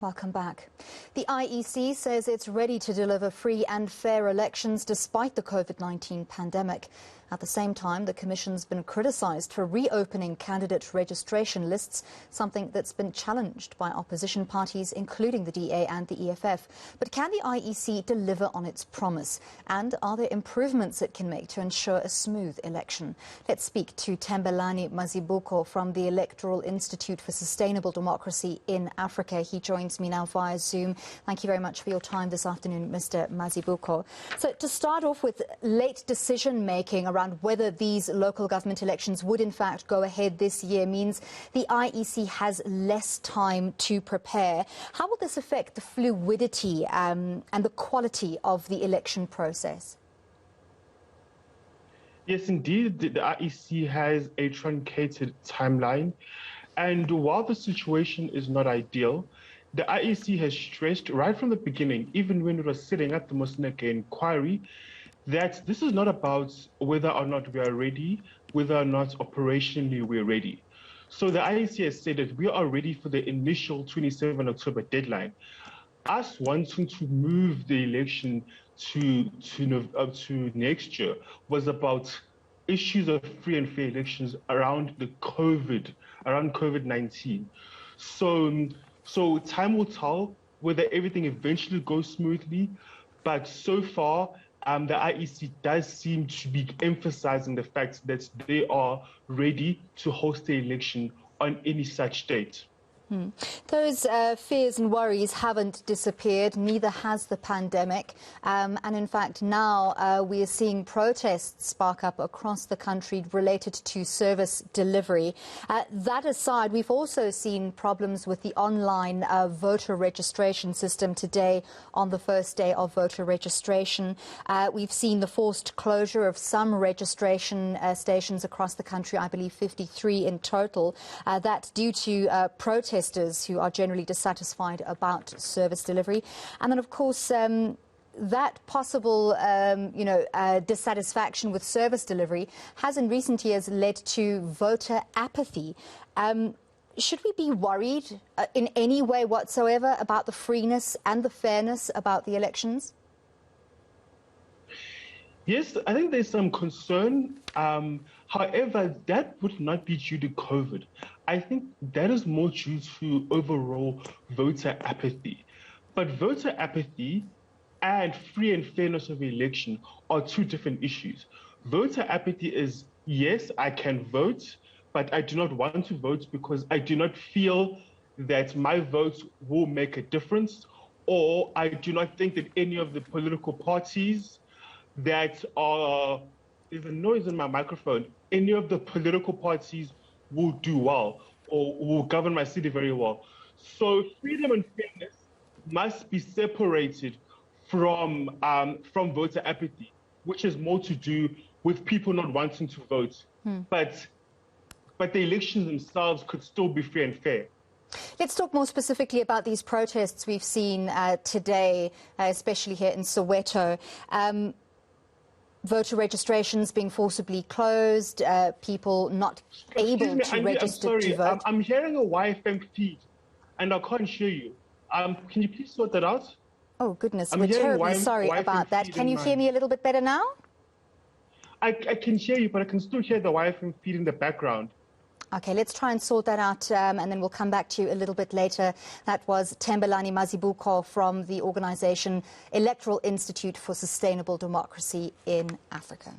Welcome back. The IEC says it's ready to deliver free and fair elections despite the COVID-19 pandemic. At the same time, the Commission's been criticised for reopening candidate registration lists, something that's been challenged by opposition parties, including the DA and the EFF. But can the IEC deliver on its promise? And are there improvements it can make to ensure a smooth election? Let's speak to Thembelani Mazibuko from the Electoral Institute for Sustainable Democracy in Africa. He joins me now via Zoom. Thank you very much for your time this afternoon, Mr. Mazibuko. So to start off with, late decision-making around whether these local government elections would in fact go ahead this year means the IEC has less time to prepare. How will this affect the fluidity and the quality of the election process? Yes, indeed, the IEC has a truncated timeline. And while the situation is not ideal, the IEC has stressed right from the beginning, even when it was sitting at the Mosneke inquiry, that this is not about whether or not we are ready, whether or not operationally we're ready. So the IEC has said that we are ready for the initial 27 October deadline. Us wanting to move the election to next year was about issues of free and fair elections around COVID-19. So time will tell whether everything eventually goes smoothly, but so far, the IEC does seem to be emphasizing the fact that they are ready to host the election on any such date. Those fears and worries haven't disappeared, neither has the pandemic. And in fact, now we are seeing protests spark up across the country related to service delivery. That aside, we've also seen problems with the online voter registration system today on the first day of voter registration. We've seen the forced closure of some registration stations across the country, I believe 53 in total. That's due to protests who are generally dissatisfied about service delivery. And then, of course, that possible, dissatisfaction with service delivery has in recent years led to voter apathy. Should we be worried in any way whatsoever about the freeness and the fairness about the elections? Yes, I think there's some concern. However, that would not be due to COVID. I think that is more due to overall voter apathy. But voter apathy and free and fairness of the election are two different issues. Voter apathy is, yes, I can vote, but I do not want to vote because I do not feel that my vote will make a difference, or I do not think that any of the political parties that are, there's a noise in my microphone, any of the political parties will do well or will govern my city very well. So freedom and fairness must be separated from voter apathy, which is more to do with people not wanting to vote. But the elections themselves could still be free and fair. Let's talk more specifically about these protests we've seen today, especially here in Soweto. Voter registrations being forcibly closed, people not able to register to vote. I'm hearing a YFM feed and I can't hear you. Can you please sort that out? Oh, goodness, we're terribly sorry about that. Can you hear me a little bit better now? I can hear you, but I can still hear the YFM feed in the background. OK, let's try and sort that out, and then we'll come back to you a little bit later. That was Thembelani Mazibuko from the organisation Electoral Institute for Sustainable Democracy in Africa.